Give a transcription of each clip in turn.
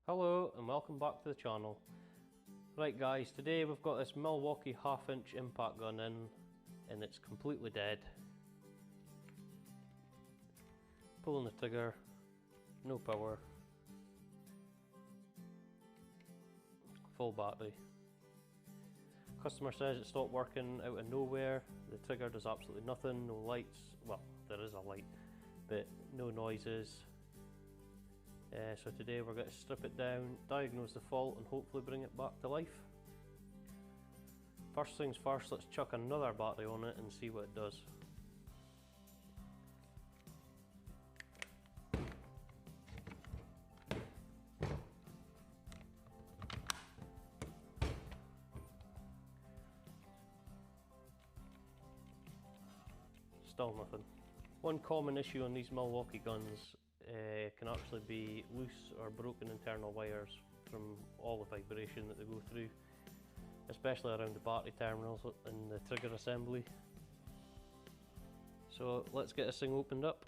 Hello and welcome back to the channel. Right guys, today we've got this Milwaukee 1/2 inch impact gun in and it's completely dead. Pulling the trigger, no power, full battery. Customer says it stopped working out of nowhere. The trigger does absolutely nothing, no lights, well there is a light, but no noises. So today we're going to strip it down, diagnose the fault and hopefully bring it back to life. First things first, let's chuck another battery on it and see what it does. Still nothing. One common issue on these Milwaukee guns can actually be loose or broken internal wires from all the vibration that they go through, especially around the battery terminals and the trigger assembly. So let's get this thing opened up.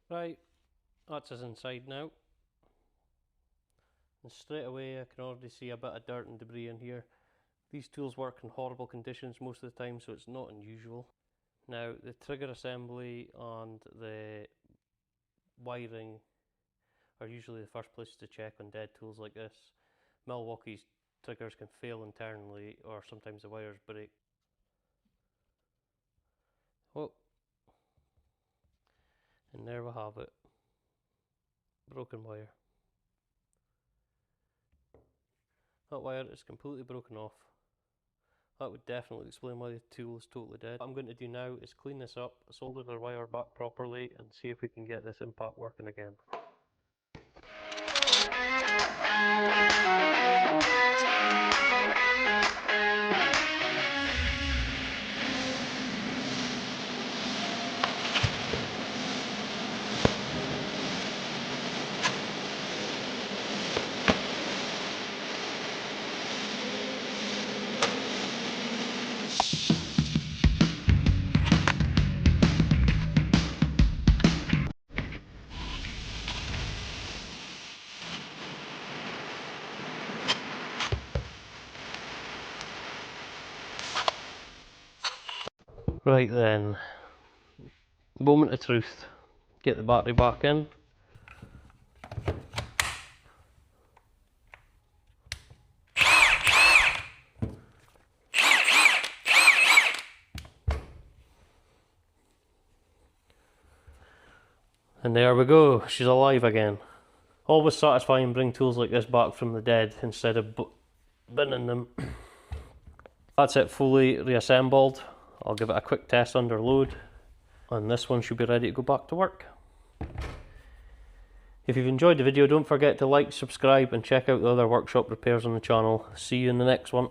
Right, that's us inside now. And straight away I can already see a bit of dirt and debris in here. These tools work in horrible conditions most of the time, so it's not unusual. Now the trigger assembly and the wiring are usually the first place to check on dead tools like this. Milwaukee's triggers can fail internally or sometimes the wires break. Oh. And there we have it. Broken wire. That wire is completely broken off. That would definitely explain why the tool is totally dead. What I'm going to do now is clean this up, solder the wire back properly and see if we can get this impact working again. Right then, moment of truth. Get the battery back in. And there we go, she's alive again. Always satisfying bring tools like this back from the dead instead of binning them. That's it fully reassembled. I'll give it a quick test under load and this one should be ready to go back to work. If you've enjoyed the video, don't forget to like, subscribe and check out the other workshop repairs on the channel. See you in the next one.